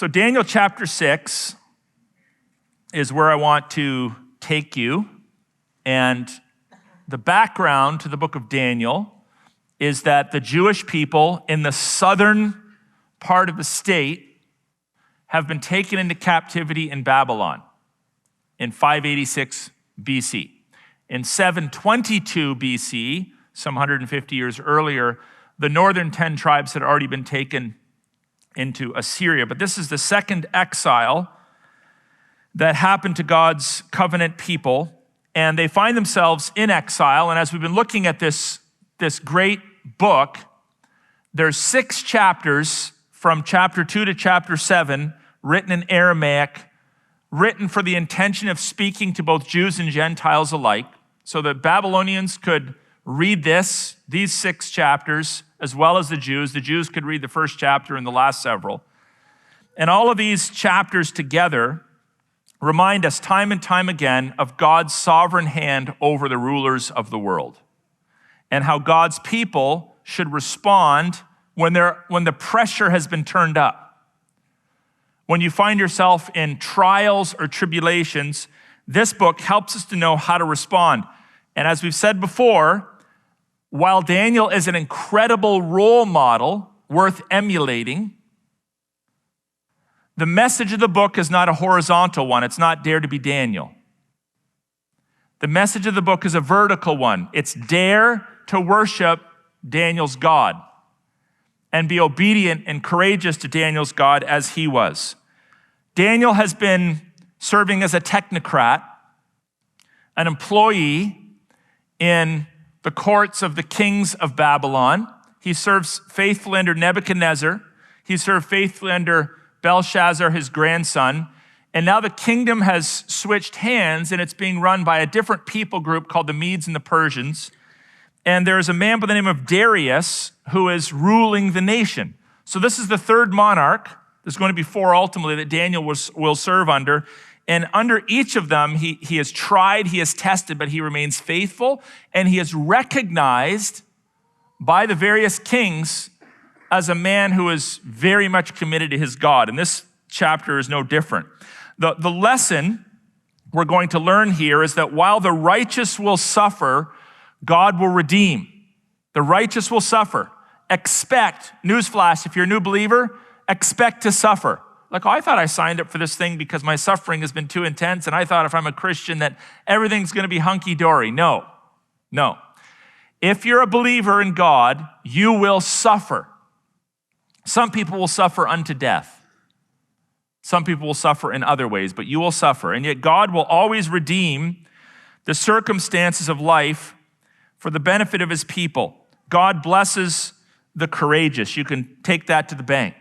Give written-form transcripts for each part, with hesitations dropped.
So Daniel chapter 6 is where I want to take you. And the background to the book of Daniel is that the Jewish people in the southern part of the state have been taken into captivity in Babylon in 586 BC. In 722 BC, some 150 years earlier, the northern 10 tribes had already been taken into Assyria. But this is the second exile that happened to God's covenant people, and they find themselves in exile. And as we've been looking at this great book, there's 6 chapters from chapter 2 to chapter 7 written in Aramaic, written for the intention of speaking to both Jews and Gentiles alike, so that Babylonians could read these 6 chapters, as well as the Jews. The Jews could read the first chapter and the last several. And all of these chapters together remind us time and time again of God's sovereign hand over the rulers of the world, and how God's people should respond when the pressure has been turned up. When you find yourself in trials or tribulations, this book helps us to know how to respond. And as we've said before, while Daniel is an incredible role model worth emulating, the message of the book is not a horizontal one. It's not dare to be Daniel. The message of the book is a vertical one. It's dare to worship Daniel's God and be obedient and courageous to Daniel's God as he was. Daniel has been serving as a technocrat, an employee in the courts of the kings of Babylon. He serves faithfully under Nebuchadnezzar. He served faithfully under Belshazzar, his grandson. And now the kingdom has switched hands, and it's being run by a different people group called the Medes and the Persians. And there is a man by the name of Darius who is ruling the nation. So this is the third monarch. There's going to be 4 ultimately that Daniel will serve under. And under each of them, he has tried, he has tested, but he remains faithful, and he is recognized by the various kings as a man who is very much committed to his God. And this chapter is no different. The lesson we're going to learn here is that while the righteous will suffer, God will redeem. The righteous will suffer. Expect, newsflash, if you're a new believer, expect to suffer. Like, I thought I signed up for this thing because my suffering has been too intense, and I thought if I'm a Christian that everything's going to be hunky-dory. No. If you're a believer in God, you will suffer. Some people will suffer unto death. Some people will suffer in other ways, but you will suffer. And yet God will always redeem the circumstances of life for the benefit of his people. God blesses the courageous. You can take that to the bank.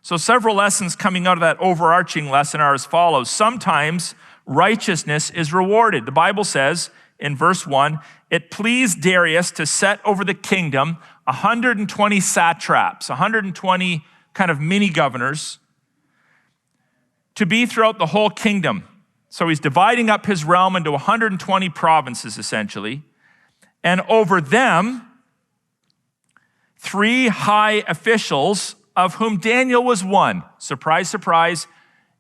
So several lessons coming out of that overarching lesson are as follows. Sometimes righteousness is rewarded. The Bible says in verse 1, it pleased Darius to set over the kingdom 120 satraps, 120 kind of mini governors, to be throughout the whole kingdom. So he's dividing up his realm into 120 provinces, essentially. And over them, 3 high officials, of whom Daniel was one. Surprise, surprise.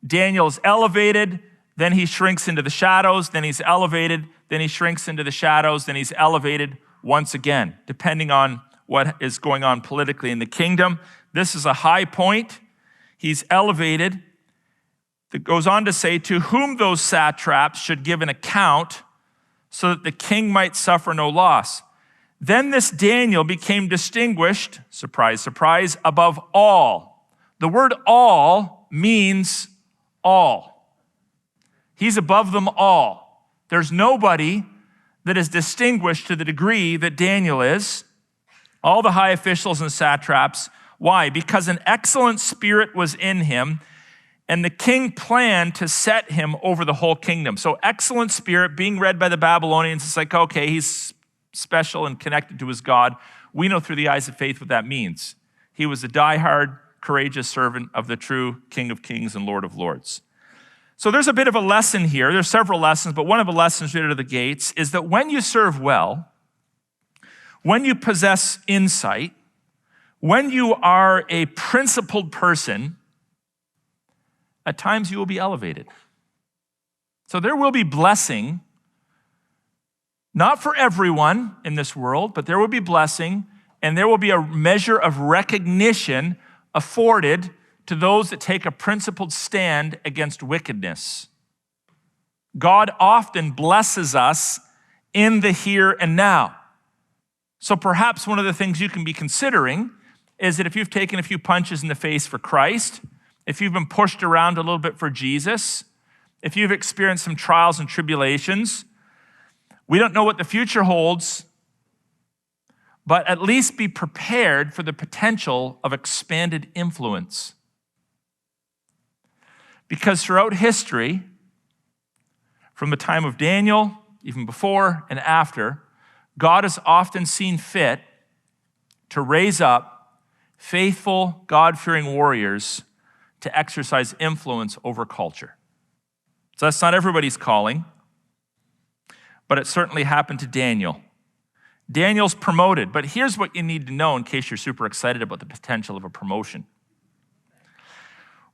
Daniel is elevated, then he shrinks into the shadows, then he's elevated, then he shrinks into the shadows, then he's elevated once again, depending on what is going on politically in the kingdom. This is a high point. He's elevated. It goes on to say, to whom those satraps should give an account so that the king might suffer no loss. Then this Daniel became distinguished, surprise, surprise, above all. The word all means all. He's above them all. There's nobody that is distinguished to the degree that Daniel is. All the high officials and satraps. Why? Because an excellent spirit was in him, and the king planned to set him over the whole kingdom. So excellent spirit being read by the Babylonians, it's like, okay, he's special and connected to his God. We know through the eyes of faith what that means. He was a diehard, courageous servant of the true King of Kings and Lord of Lords. So there's a bit of a lesson here. There's several lessons, but one of the lessons right out of the gates is that when you serve well, when you possess insight, when you are a principled person, at times you will be elevated. So there will be blessing, not for everyone in this world, but there will be blessing, and there will be a measure of recognition afforded to those that take a principled stand against wickedness. God often blesses us in the here and now. So perhaps one of the things you can be considering is that if you've taken a few punches in the face for Christ, if you've been pushed around a little bit for Jesus, if you've experienced some trials and tribulations, we don't know what the future holds, but at least be prepared for the potential of expanded influence. Because throughout history, from the time of Daniel, even before and after, God has often seen fit to raise up faithful, God-fearing warriors to exercise influence over culture. So that's not everybody's calling, but it certainly happened to Daniel. Daniel's promoted, but here's what you need to know in case you're super excited about the potential of a promotion.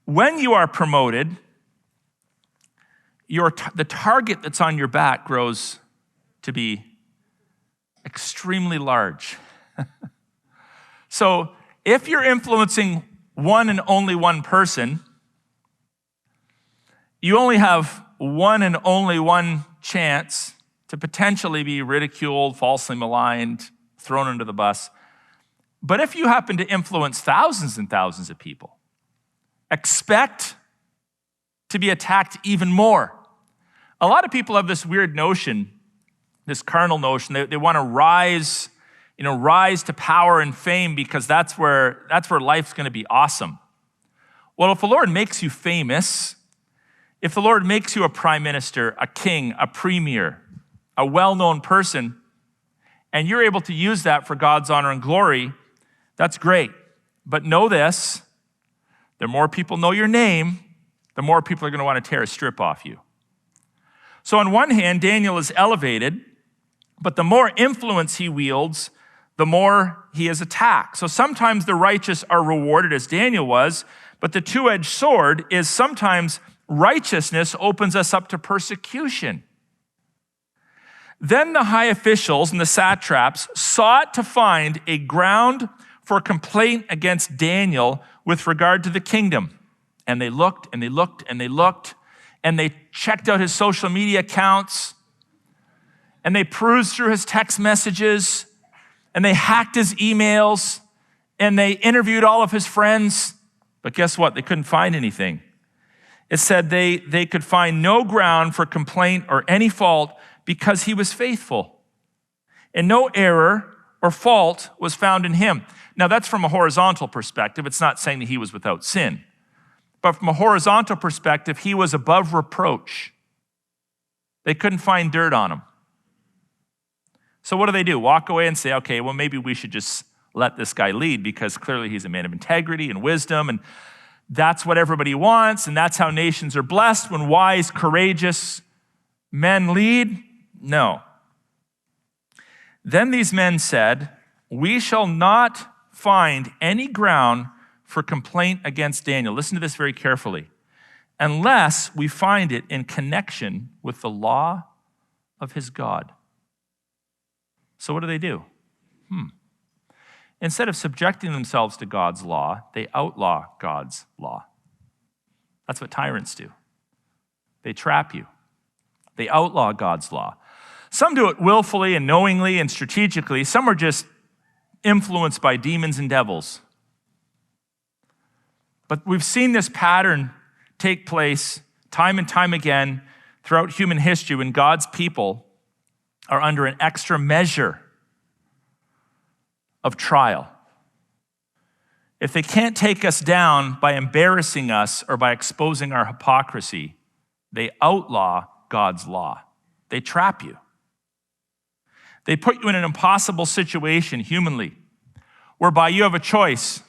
When you are promoted, the target that's on your back grows to be extremely large. So if you're influencing one and only one person, you only have one and only one chance to potentially be ridiculed, falsely maligned, thrown under the bus. But if you happen to influence thousands and thousands of people, expect to be attacked even more. A lot of people have this weird notion, this carnal notion, they want to rise to power and fame because that's where life's going to be awesome. Well, if the Lord makes you famous, if the Lord makes you a prime minister, a king, a premier, a well-known person, and you're able to use that for God's honor and glory, that's great. But know this, the more people know your name, the more people are going to want to tear a strip off you. So on one hand, Daniel is elevated, but the more influence he wields, the more he is attacked. So sometimes the righteous are rewarded, as Daniel was, but the two-edged sword is sometimes righteousness opens us up to persecution. Then the high officials and the satraps sought to find a ground for complaint against Daniel with regard to the kingdom. And they looked and they looked and they looked, and they checked out his social media accounts, and they perused through his text messages, and they hacked his emails, and they interviewed all of his friends. But guess what? They couldn't find anything. It said they could find no ground for complaint or any fault because he was faithful. And no error or fault was found in him. Now, that's from a horizontal perspective. It's not saying that he was without sin. But from a horizontal perspective, he was above reproach. They couldn't find dirt on him. So what do? Walk away and say, okay, well, maybe we should just let this guy lead because clearly he's a man of integrity and wisdom, and that's what everybody wants, and that's how nations are blessed when wise, courageous men lead? No. Then these men said, we shall not find any ground for complaint against Daniel. Listen to this very carefully. Unless we find it in connection with the law of his God. So what do? Instead of subjecting themselves to God's law, they outlaw God's law. That's what tyrants do. They trap you. They outlaw God's law. Some do it willfully and knowingly and strategically. Some are just influenced by demons and devils. But we've seen this pattern take place time and time again throughout human history when God's people are under an extra measure of trial. If they can't take us down by embarrassing us or by exposing our hypocrisy, they outlaw God's law. They trap you. They put you in an impossible situation humanly, whereby you have a choice.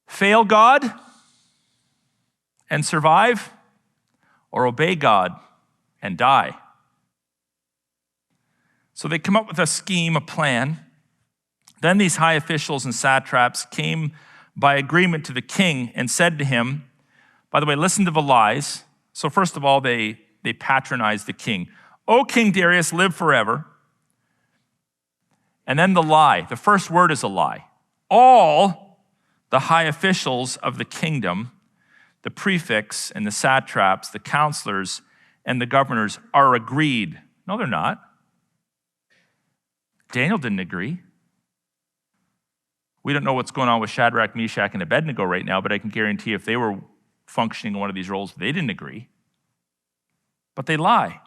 Fail God and survive, or obey God and die. So they come up with a scheme, a plan. Then these high officials and satraps came by agreement to the king and said to him, by the way, listen to the lies. So first of all, they patronize the king. O King Darius, live forever. And then the lie. The first word is a lie. All the high officials of the kingdom, the prefects and the satraps, the counselors and the governors are agreed. No, they're not. Daniel didn't agree. We don't know what's going on with Shadrach, Meshach, and Abednego right now, but I can guarantee if they were functioning in one of these roles, they didn't agree. But they lie.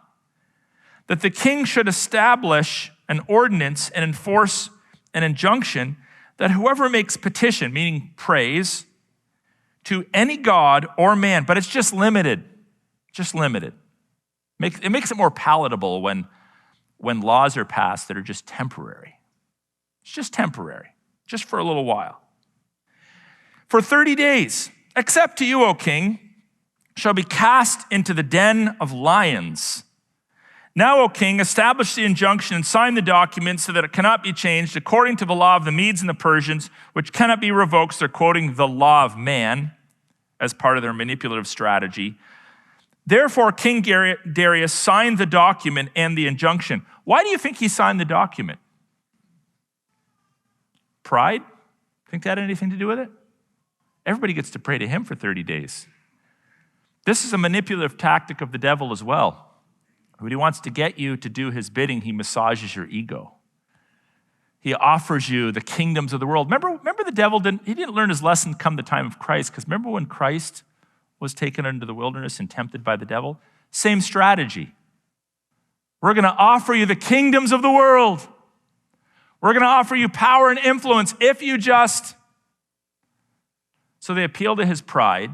That the king should establish an ordinance and enforce an injunction that whoever makes petition, meaning praise, to any god or man, but it's just limited, It makes it more palatable when laws are passed that are just temporary. It's just temporary, just for a little while. For 30 days, except to you, O king, shall be cast into the den of lions. Now, O king, establish the injunction and sign the document so that it cannot be changed according to the law of the Medes and the Persians, which cannot be revoked. They're quoting the law of man as part of their manipulative strategy. Therefore, King Darius signed the document and the injunction. Why do you think he signed the document? Pride? Think that had anything to do with it? Everybody gets to pray to him for 30 days. This is a manipulative tactic of the devil as well. When he wants to get you to do his bidding, he massages your ego. He offers you the kingdoms of the world. Remember the devil didn't learn his lesson come the time of Christ, because remember when Christ was taken into the wilderness and tempted by the devil? Same strategy. We're going to offer you the kingdoms of the world. We're going to offer you power and influence if you just... So they appeal to his pride,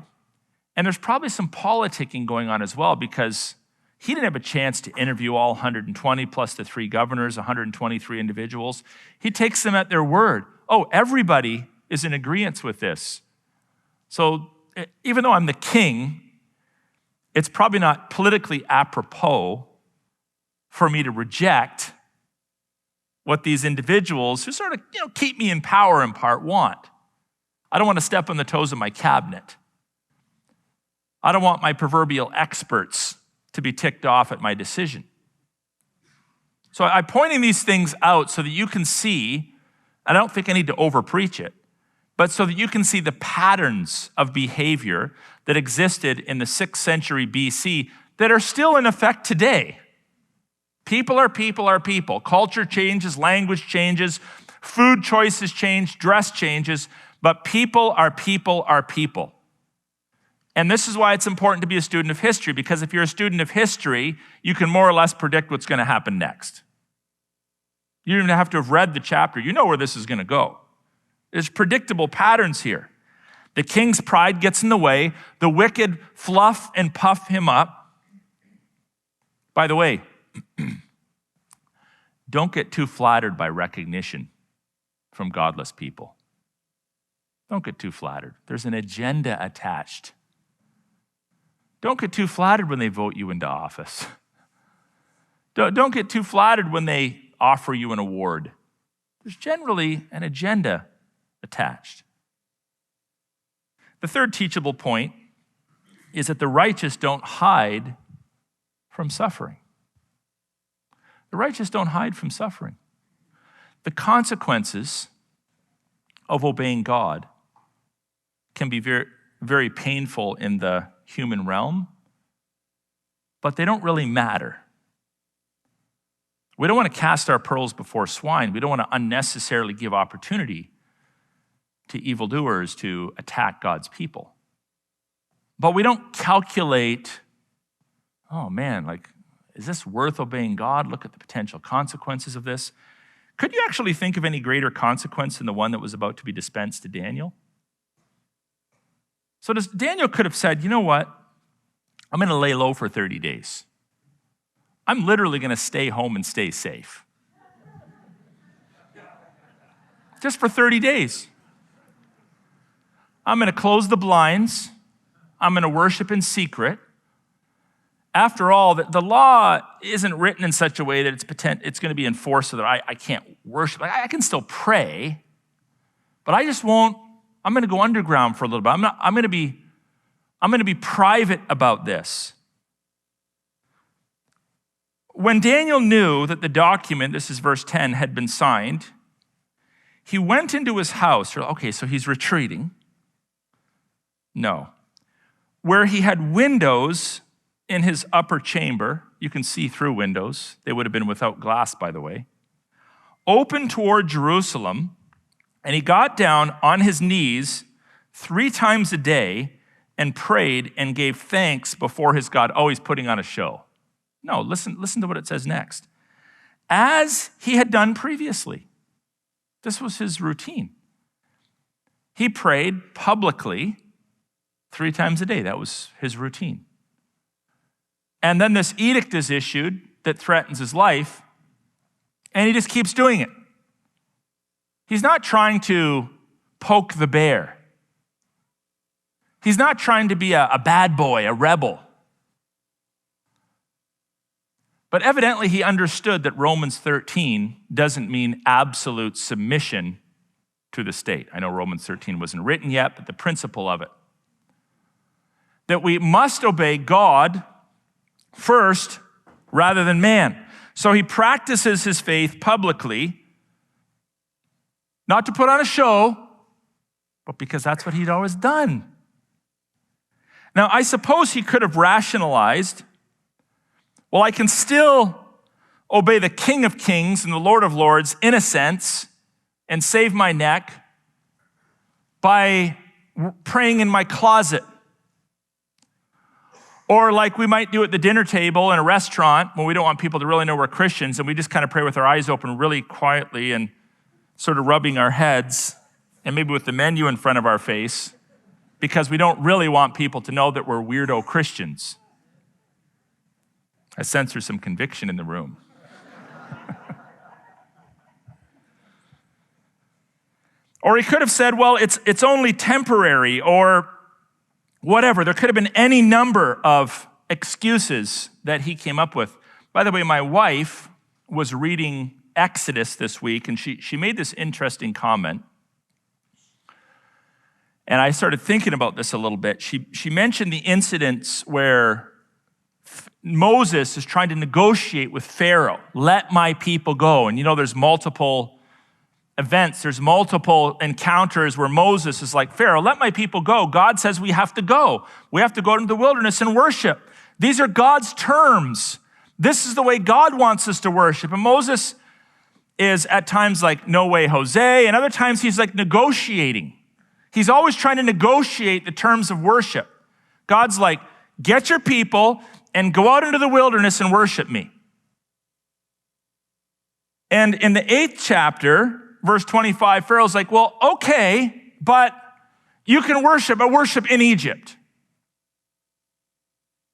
and there's probably some politicking going on as well, because he didn't have a chance to interview all 120 plus the 3 governors, 123 individuals. He takes them at their word. Oh, everybody is in agreement with this. So even though I'm the king, it's probably not politically apropos for me to reject what these individuals who sort of keep me in power in part want. I don't want to step on the toes of my cabinet. I don't want my proverbial experts to be ticked off at my decision. So I'm pointing these things out so that you can see, I don't think I need to overpreach it, but so that you can see the patterns of behavior that existed in the 6th century BC that are still in effect today. People are people are people. Culture changes, language changes, food choices change, dress changes, but people are people are people. And this is why it's important to be a student of history, because if you're a student of history, you can more or less predict what's going to happen next. You don't even have to have read the chapter. You know where this is going to go. There's predictable patterns here. The king's pride gets in the way. The wicked fluff and puff him up. By the way, don't get too flattered by recognition from godless people. Don't get too flattered. There's an agenda attached. Don't get too flattered when they vote you into office. Don't get too flattered when they offer you an award. There's generally an agenda attached. The third teachable point is that the righteous don't hide from suffering. The righteous don't hide from suffering. The consequences of obeying God can be very, very painful in the human realm, but they don't really matter. We don't want to cast our pearls before swine. We don't want to unnecessarily give opportunity to evildoers to attack God's people. But we don't calculate, oh man, is this worth obeying God? Look at the potential consequences of this. Could you actually think of any greater consequence than the one that was about to be dispensed to Daniel? So Daniel could have said, you know what? I'm going to lay low for 30 days. I'm literally going to stay home and stay safe. Just for 30 days. I'm going to close the blinds. I'm going to worship in secret. After all, the law isn't written in such a way that it's going to be enforced so that I can't worship. I can still pray, but I I'm going to go underground for a little bit. I'm going to be private about this. When Daniel knew that the document, this is verse 10, had been signed, he went into his house. Okay, so he's retreating. No. Where he had windows in his upper chamber. You can see through windows. They would have been without glass, by the way. Open toward Jerusalem. And he got down on his knees 3 times a day and prayed and gave thanks before his God. Oh, he's putting on a show. No, listen to what it says next. As he had done previously. This was his routine. He prayed publicly 3 times a day. That was his routine. And then this edict is issued that threatens his life, and he just keeps doing it. He's not trying to poke the bear. He's not trying to be a bad boy, a rebel. But evidently he understood that Romans 13 doesn't mean absolute submission to the state. I know Romans 13 wasn't written yet, but the principle of it. That we must obey God first rather than man. So he practices his faith publicly, not to put on a show, but because that's what he'd always done. Now, I suppose he could have rationalized, well, I can still obey the King of Kings and the Lord of Lords in a sense and save my neck by praying in my closet. Or like we might do at the dinner table in a restaurant when we don't want people to really know we're Christians and we just kind of pray with our eyes open really quietly and sort of rubbing our heads and maybe with the menu in front of our face because we don't really want people to know that we're weirdo Christians. I sense there's some conviction in the room. Or he could have said, well, it's only temporary or whatever. There could have been any number of excuses that he came up with. By the way, my wife was reading Exodus this week, and she made this interesting comment. And I started thinking about this a little bit. She mentioned the incidents where Moses is trying to negotiate with Pharaoh. Let my people go. And you know, there's multiple events. There's multiple encounters where Moses is like, Pharaoh, let my people go. God says we have to go. We have to go into the wilderness and worship. These are God's terms. This is the way God wants us to worship. And Moses is at times like, no way, Jose. And other times he's like negotiating. He's always trying to negotiate the terms of worship. God's like, get your people and go out into the wilderness and worship me. And in the 8th chapter, verse 25, Pharaoh's like, well, okay, but you can worship, but worship in Egypt.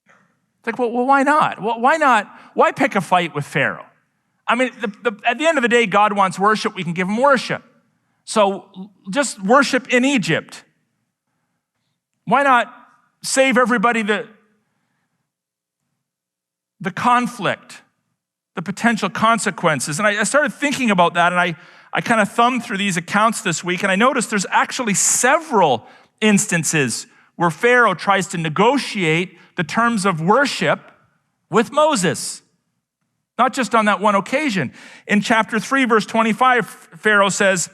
It's like, well, why not? Well, why not? Why pick a fight with Pharaoh? I mean, at the end of the day, God wants worship. We can give him worship. So just worship in Egypt. Why not save everybody the conflict, the potential consequences? And I started thinking about that, and I kind of thumbed through these accounts this week, and I noticed there's actually several instances where Pharaoh tries to negotiate the terms of worship with Moses. Not just on that one occasion. In chapter 3, verse 25, Pharaoh says,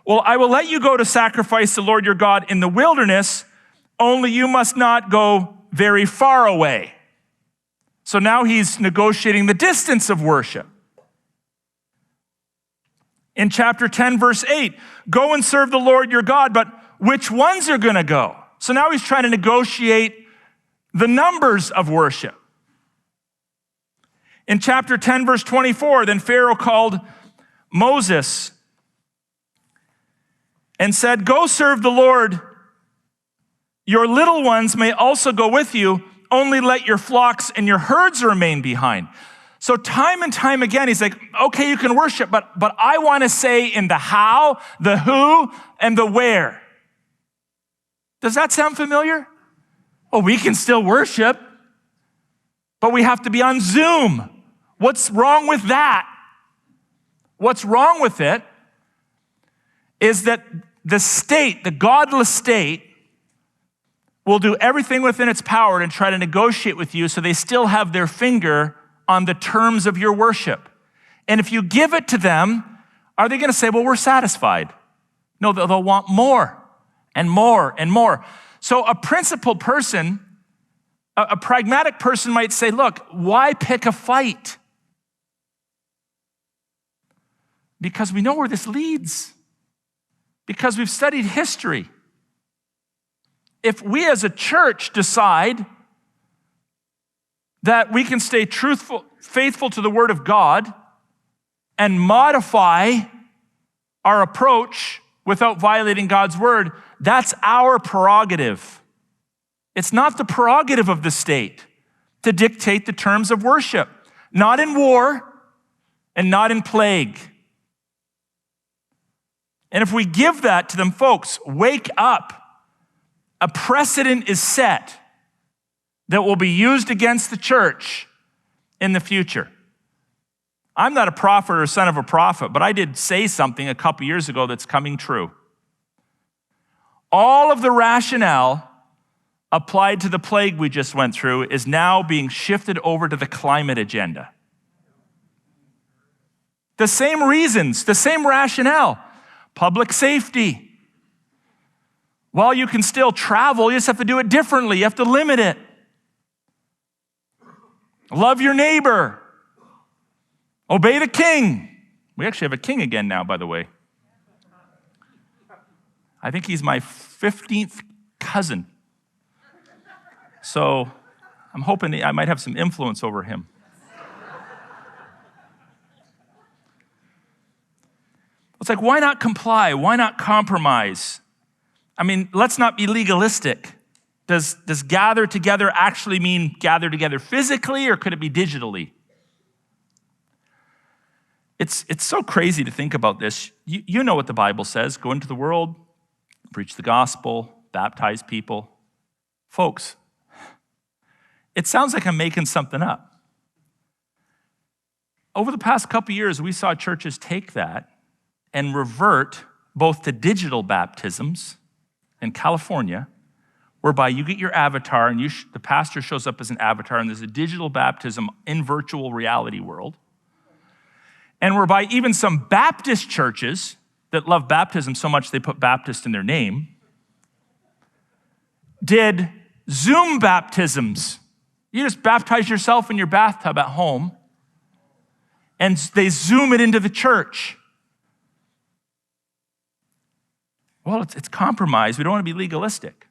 well, I will let you go to sacrifice the Lord your God in the wilderness, only you must not go very far away. So now he's negotiating the distance of worship. In chapter 10, verse 8, go and serve the Lord your God, but which ones are going to go? So now he's trying to negotiate the numbers of worship. In chapter 10, verse 24, then Pharaoh called Moses and said, go serve the Lord. Your little ones may also go with you. Only let your flocks and your herds remain behind. So time and time again, he's like, okay, you can worship, but I want to say in the how, the who, and the where. Does that sound familiar? Oh, we can still worship, but we have to be on Zoom. What's wrong with that? What's wrong with it is that the state, the godless state, will do everything within its power to try to negotiate with you so they still have their finger on the terms of your worship. And if you give it to them, are they going to say, well, we're satisfied? No, they'll want more and more and more. So a principled person, a pragmatic person might say, look, why pick a fight? Because we know where this leads. Because we've studied history. If we as a church decide that we can stay truthful, faithful to the Word of God and modify our approach without violating God's Word, that's our prerogative. It's not the prerogative of the state to dictate the terms of worship, not in war and not in plague. And if we give that to them, folks, wake up. A precedent is set that will be used against the church in the future. I'm not a prophet or son of a prophet, but I did say something a couple years ago that's coming true. All of the rationale applied to the plague we just went through is now being shifted over to the climate agenda. The same reasons, the same rationale. Public safety. While you can still travel, you just have to do it differently. You have to limit it. Love your neighbor. Obey the king. We actually have a king again now, by the way. I think he's my 15th cousin. So I'm hoping I might have some influence over him. It's like, why not comply? Why not compromise? I mean, let's not be legalistic. Does gather together actually mean gather together physically, or could it be digitally? It's so crazy to think about this. You know what the Bible says. Go into the world, preach the gospel, baptize people. Folks, it sounds like I'm making something up. Over the past couple years, we saw churches take that and revert both to digital baptisms in California, whereby you get your avatar and the pastor shows up as an avatar and there's a digital baptism in virtual reality world. And whereby even some Baptist churches that love baptism so much they put Baptist in their name, did Zoom baptisms. You just baptize yourself in your bathtub at home and they Zoom it into the church. Well, it's compromise. We don't want to be legalistic.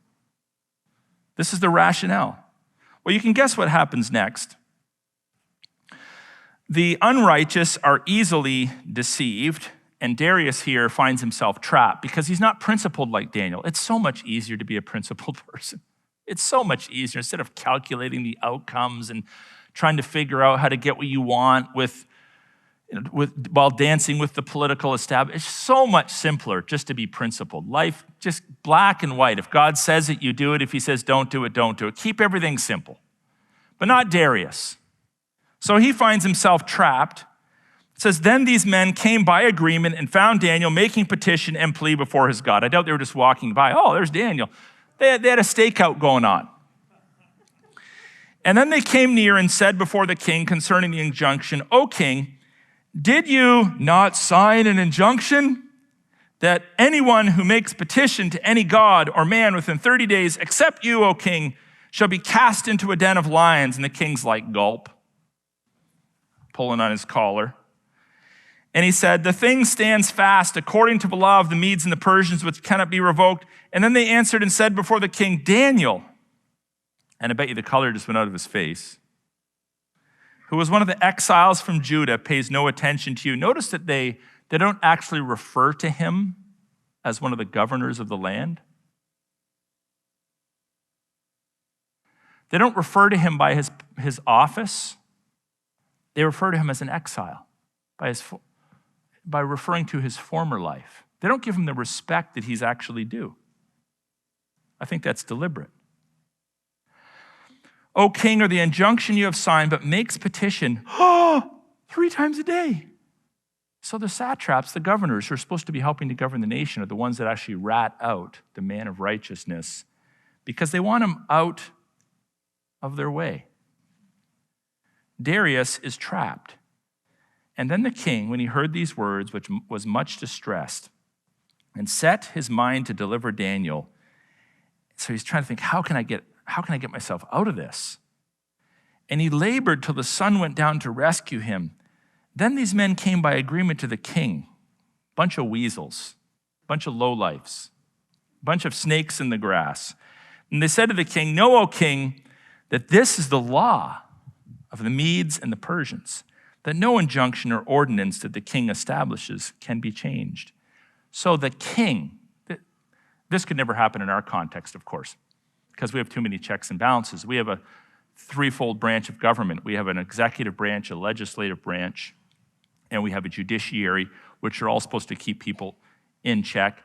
This is the rationale. Well, you can guess what happens next. The unrighteous are easily deceived, and Darius here finds himself trapped because he's not principled like Daniel. It's so much easier to be a principled person. It's so much easier instead of calculating the outcomes and trying to figure out how to get what you want while dancing with the political establishment. It's so much simpler just to be principled. Life, just black and white. If God says it, you do it. If he says don't do it, don't do it. Keep everything simple. But not Darius. So he finds himself trapped. It says, then these men came by agreement and found Daniel making petition and plea before his God. I doubt they were just walking by. Oh, there's Daniel. They had a stakeout going on. And then they came near and said before the king concerning the injunction, O king, did you not sign an injunction that anyone who makes petition to any god or man within 30 days, except you, O king, shall be cast into a den of lions? And the king's like, gulp, pulling on his collar. And he said, the thing stands fast according to the law of the Medes and the Persians, which cannot be revoked. And then they answered and said before the king, Daniel, and I bet you the color just went out of his face, who was one of the exiles from Judah, pays no attention to you. Notice that they don't actually refer to him as one of the governors of the land. They don't refer to him by his office. They refer to him as an exile, by referring to his former life. They don't give him the respect that he's actually due. I think that's deliberate. O king, or the injunction you have signed, but makes petition 3 times a day. So the satraps, the governors who are supposed to be helping to govern the nation, are the ones that actually rat out the man of righteousness because they want him out of their way. Darius is trapped. And then the king, when he heard these words, which was much distressed, and set his mind to deliver Daniel. So he's trying to think, how can I get myself out of this? And he labored till the sun went down to rescue him. Then these men came by agreement to the king, bunch of weasels, bunch of lowlifes, bunch of snakes in the grass. And they said to the king, "Know, O king, that this is the law of the Medes and the Persians, that no injunction or ordinance that the king establishes can be changed." So the king, this could never happen in our context, of course, because we have too many checks and balances. We have a threefold branch of government. We have an executive branch, a legislative branch, and we have a judiciary, which are all supposed to keep people in check.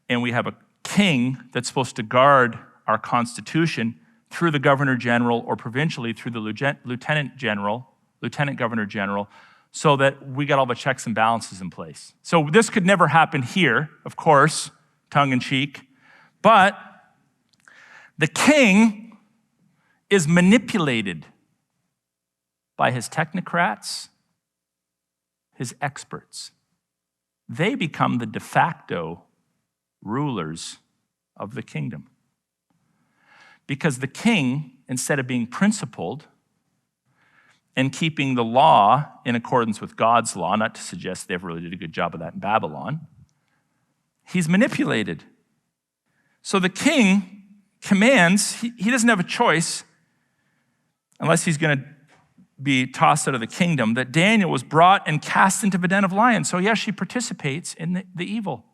And we have a king that's supposed to guard our Constitution through the governor general, or provincially through the lieutenant governor general, so that we got all the checks and balances in place. So this could never happen here, of course, tongue in cheek, but the king is manipulated by his technocrats, his experts. They become the de facto rulers of the kingdom. Because the king, instead of being principled and keeping the law in accordance with God's law, not to suggest they ever really did a good job of that in Babylon, he's manipulated. So the king commands, he doesn't have a choice, unless he's going to be tossed out of the kingdom, that Daniel was brought and cast into the den of lions. So he actually participates in the evil.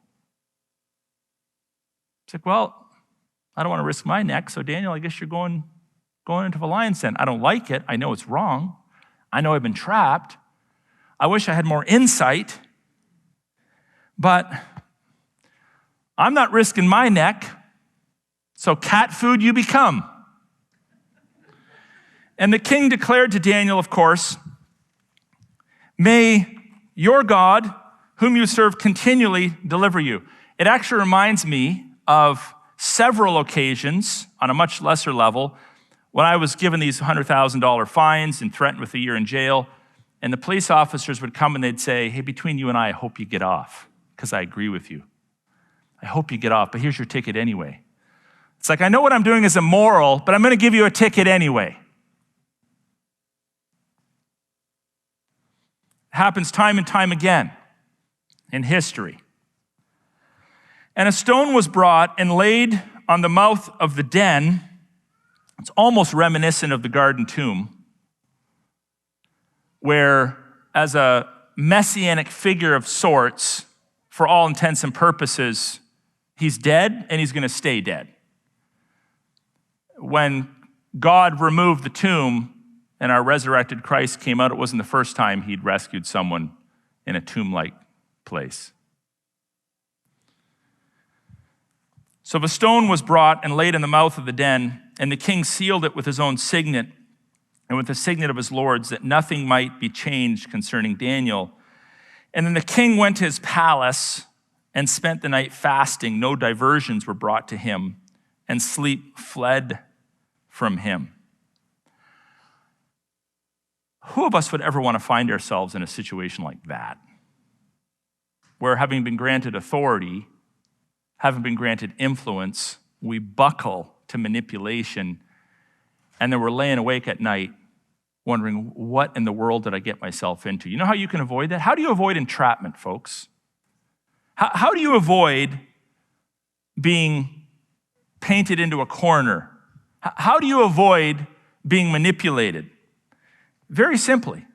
It's like, well, I don't want to risk my neck, so Daniel, I guess you're going into the lion's den. I don't like it. I know it's wrong. I know I've been trapped. I wish I had more insight, but I'm not risking my neck, so cat food you become. And the king declared to Daniel, of course, "May your God, whom you serve continually, deliver you." It actually reminds me of several occasions on a much lesser level when I was given these $100,000 fines and threatened with a year in jail, and the police officers would come and they'd say, "Hey, between you and I hope you get off, because I agree with you. I hope you get off, but here's your ticket anyway." It's like, I know what I'm doing is immoral, but I'm going to give you a ticket anyway. It happens time and time again in history. And a stone was brought and laid on the mouth of the den. It's almost reminiscent of the garden tomb, where as a messianic figure of sorts, for all intents and purposes, he's dead and he's going to stay dead. When God removed the tomb and our resurrected Christ came out, it wasn't the first time he'd rescued someone in a tomb-like place. So the stone was brought and laid in the mouth of the den, and the king sealed it with his own signet and with the signet of his lords, that nothing might be changed concerning Daniel. And then the king went to his palace and spent the night fasting. No diversions were brought to him, and sleep fled from him. Who of us would ever want to find ourselves in a situation like that, where having been granted authority, having been granted influence, we buckle to manipulation, and then we're laying awake at night wondering, what in the world did I get myself into? You know how you can avoid that? How do you avoid entrapment, folks? How do you avoid being painted into a corner? How do you avoid being manipulated? Very simply.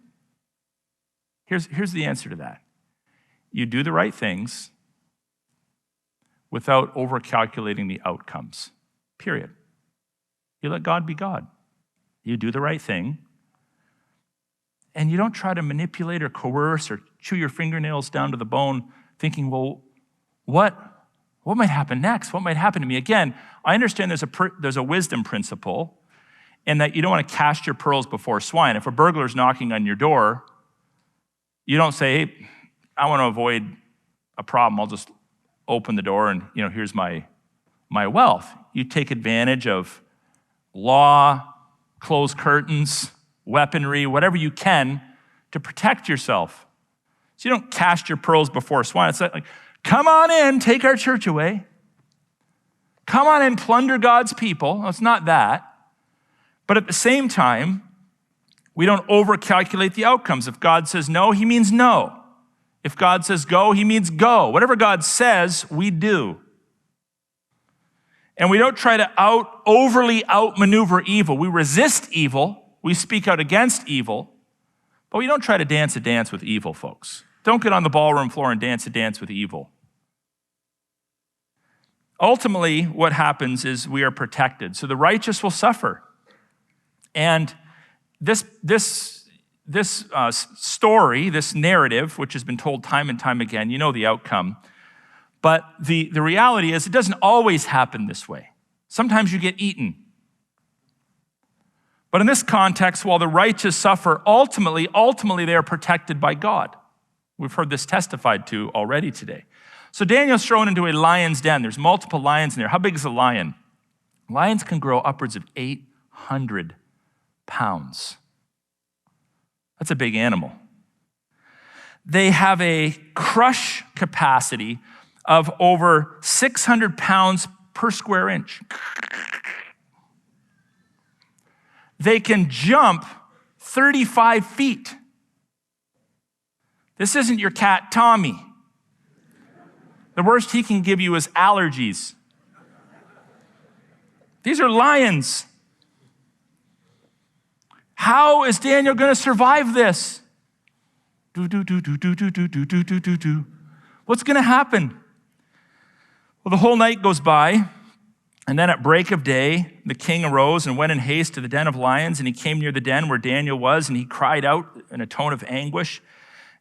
Here's the answer to that. You do the right things without over-calculating the outcomes, period. You let God be God. You do the right thing, and you don't try to manipulate or coerce or chew your fingernails down to the bone thinking, well, what might happen next? What might happen to me? Again, I understand there's a wisdom principle in that you don't want to cast your pearls before swine. If a burglar's knocking on your door, you don't say, "Hey, I want to avoid a problem. I'll just open the door and, here's my wealth. You take advantage of law, closed curtains, weaponry, whatever you can to protect yourself. So you don't cast your pearls before swine. It's like, come on in, take our church away. Come on in, plunder God's people. No, it's not that. But at the same time, we don't overcalculate the outcomes. If God says no, he means no. If God says go, he means go. Whatever God says, we do. And we don't try to overly outmaneuver evil. We resist evil. We speak out against evil. But we don't try to dance a dance with evil, folks. Don't get on the ballroom floor and dance a dance with evil. Ultimately, what happens is we are protected. So the righteous will suffer. And this story, this narrative, which has been told time and time again, you know the outcome. But the reality is it doesn't always happen this way. Sometimes you get eaten. But in this context, while the righteous suffer, ultimately they are protected by God. We've heard this testified to already today. So Daniel's thrown into a lion's den. There's multiple lions in there. How big is a lion? Lions can grow upwards of 800 pounds. That's a big animal. They have a crush capacity of over 600 pounds per square inch. They can jump 35 feet. This isn't your cat, Tommy. The worst he can give you is allergies. These are lions. How is Daniel going to survive this? What's going to happen? Well, the whole night goes by, and then at break of day, the king arose and went in haste to the den of lions, and he came near the den where Daniel was, and he cried out in a tone of anguish.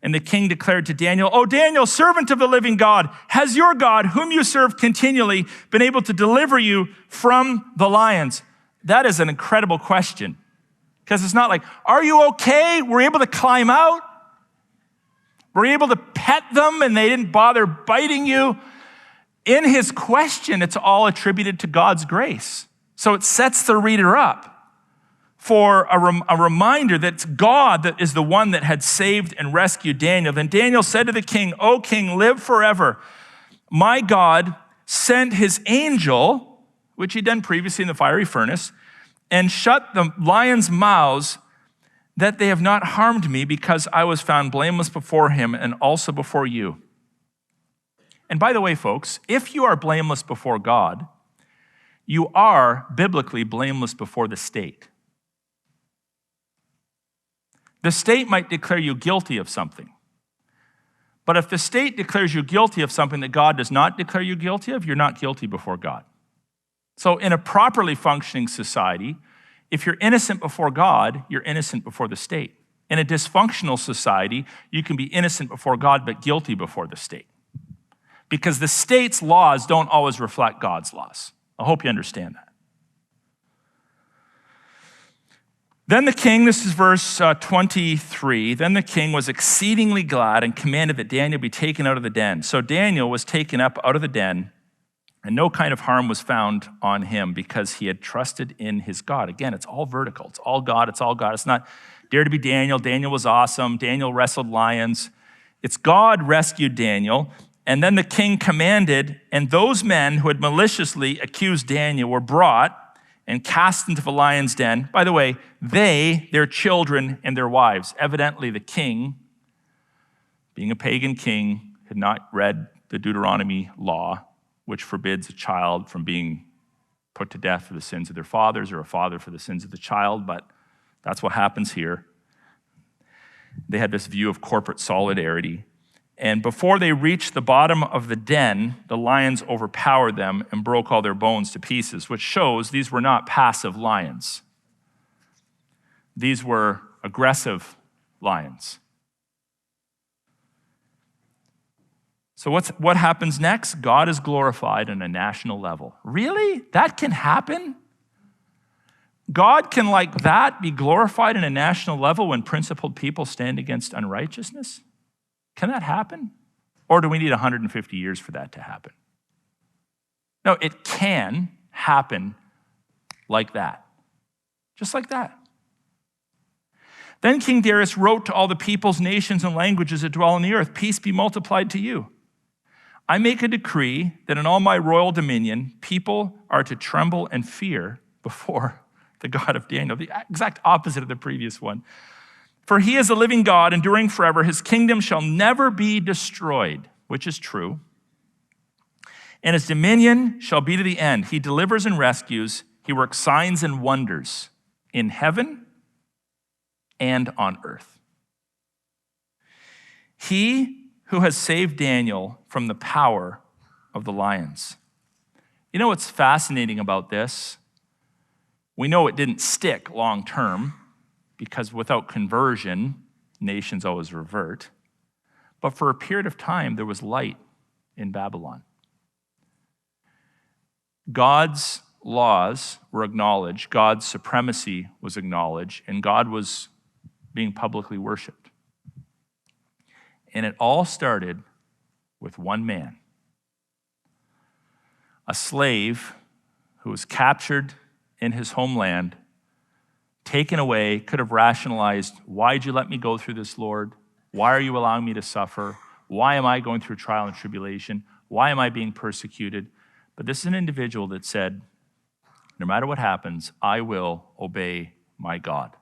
And the king declared to Daniel, "O Daniel, servant of the living God, has your God, whom you serve continually, been able to deliver you from the lions?" That is an incredible question. Because it's not like, are you okay? Were you able to climb out? Were you able to pet them and they didn't bother biting you? In his question, it's all attributed to God's grace. So it sets the reader up for a reminder that it's God that is the one that had saved and rescued Daniel. Then Daniel said to the king, "O king, live forever. My God sent his angel," which he'd done previously in the fiery furnace, "and shut the lions' mouths, that they have not harmed me, because I was found blameless before him and also before you." And by the way, folks, if you are blameless before God, you are biblically blameless before the state. The state might declare you guilty of something. But if the state declares you guilty of something that God does not declare you guilty of, you're not guilty before God. So in a properly functioning society, if you're innocent before God, you're innocent before the state. In a dysfunctional society, you can be innocent before God but guilty before the state. Because the state's laws don't always reflect God's laws. I hope you understand that. Then the king, this is verse 23, then the king was exceedingly glad and commanded that Daniel be taken out of the den. So Daniel was taken up out of the den, and no kind of harm was found on him because he had trusted in his God. Again, it's all vertical. It's all God. It's all God. It's not dare to be Daniel. Daniel was awesome. Daniel wrestled lions. It's God rescued Daniel. And then the king commanded, and those men who had maliciously accused Daniel were brought and cast into the lion's den. By the way, they, their children, and their wives. Evidently, the king, being a pagan king, had not read the Deuteronomy law, which forbids a child from being put to death for the sins of their fathers, or a father for the sins of the child, but that's what happens here. They had this view of corporate solidarity. And before they reached the bottom of the den, the lions overpowered them and broke all their bones to pieces, which shows these were not passive lions. These were aggressive lions. So what happens next? God is glorified on a national level. Really? That can happen? God can like that be glorified on a national level when principled people stand against unrighteousness? Can that happen? Or do we need 150 years for that to happen? No, it can happen like that. Just like that. Then King Darius wrote to all the peoples, nations, and languages that dwell on the earth, peace be multiplied to you. I make a decree that in all my royal dominion, people are to tremble and fear before the God of Daniel, the exact opposite of the previous one. For he is a living God, enduring forever. His kingdom shall never be destroyed, which is true. And his dominion shall be to the end. He delivers and rescues. He works signs and wonders in heaven and on earth. He who has saved Daniel from the power of the lions. You know what's fascinating about this? We know it didn't stick long term, because without conversion, nations always revert. But for a period of time, there was light in Babylon. God's laws were acknowledged, God's supremacy was acknowledged, and God was being publicly worshiped. And it all started with one man, a slave who was captured in his homeland, taken away, could have rationalized, why'd you let me go through this, Lord? Why are you allowing me to suffer? Why am I going through trial and tribulation? Why am I being persecuted? But this is an individual that said, no matter what happens, I will obey my God.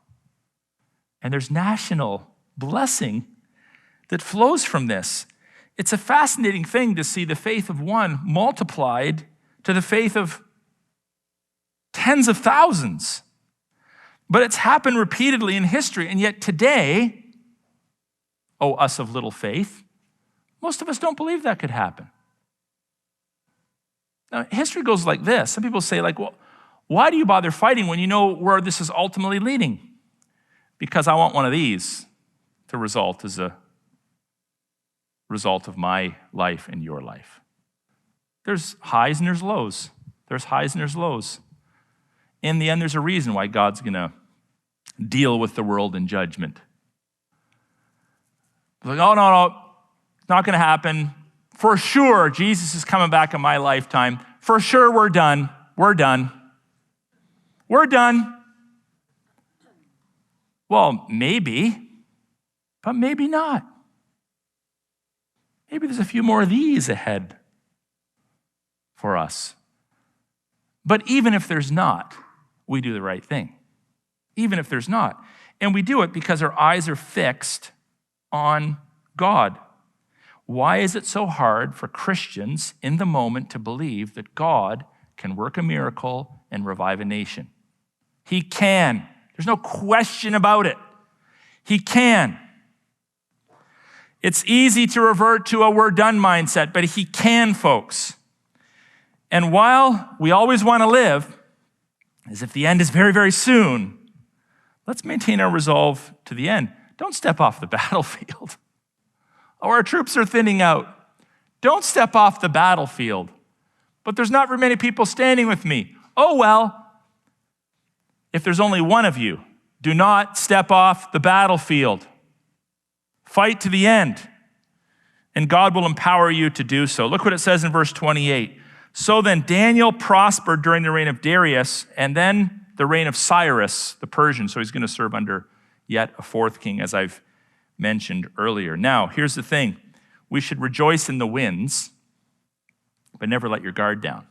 And there's national blessing that flows from this. It's a fascinating thing to see the faith of one multiplied to the faith of tens of thousands. But it's happened repeatedly in history, and yet today, oh, us of little faith, most of us don't believe that could happen. Now, history goes like this. Some people say, like, well, why do you bother fighting when you know where this is ultimately leading? Because I want one of these to result as a result of my life and your life. There's highs and there's lows. There's highs and there's lows. In the end, there's a reason why God's going to deal with the world in judgment. Like, oh, no, it's not going to happen. For sure, Jesus is coming back in my lifetime. For sure, we're done. We're done. We're done. Well, maybe, but maybe not. Maybe there's a few more of these ahead for us. But even if there's not, we do the right thing. Even if there's not. And we do it because our eyes are fixed on God. Why is it so hard for Christians in the moment to believe that God can work a miracle and revive a nation? He can. There's no question about it. He can. It's easy to revert to a we're done mindset, but he can, folks. And while we always want to live as if the end is very, very soon, let's maintain our resolve to the end. Don't step off the battlefield. Oh, our troops are thinning out. Don't step off the battlefield. But there's not very many people standing with me. Oh, well, if there's only one of you, do not step off the battlefield. Fight to the end, and God will empower you to do so. Look what it says in verse 28. So then Daniel prospered during the reign of Darius and then the reign of Cyrus, the Persian. So he's going to serve under yet a fourth king, as I've mentioned earlier. Now, here's the thing. We should rejoice in the wins, but never let your guard down.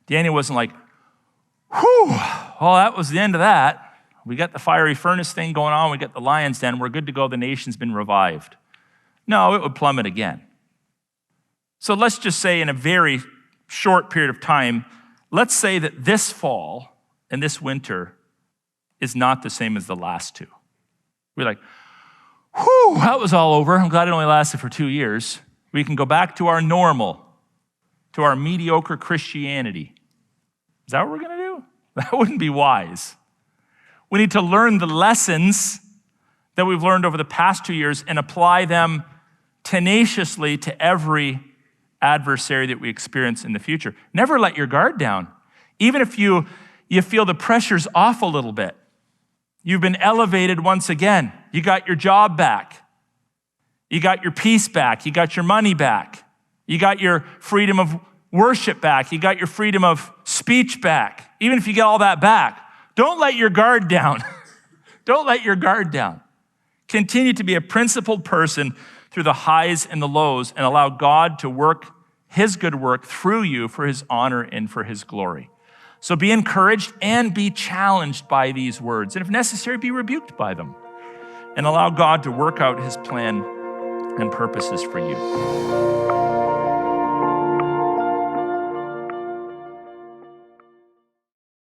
Daniel wasn't like, whew, well, that was the end of that. We got the fiery furnace thing going on. We got the lion's den. We're good to go. The nation's been revived. No, it would plummet again. So let's just say in a very short period of time, let's say that this fall and this winter is not the same as the last two. We're like, whew, that was all over. I'm glad it only lasted for 2 years. We can go back to our normal, to our mediocre Christianity. Is that what we're going to do? That wouldn't be wise. We need to learn the lessons that we've learned over the past 2 years and apply them tenaciously to every adversary that we experience in the future. Never let your guard down. Even if you feel the pressure's off a little bit. You've been elevated once again. You got your job back. You got your peace back. You got your money back. You got your freedom of worship back. You got your freedom of speech back. Even if you get all that back, don't let your guard down. Don't let your guard down. Continue to be a principled person through the highs and the lows and allow God to work his good work through you for his honor and for his glory. So be encouraged and be challenged by these words. And if necessary, be rebuked by them. And allow God to work out his plan and purposes for you.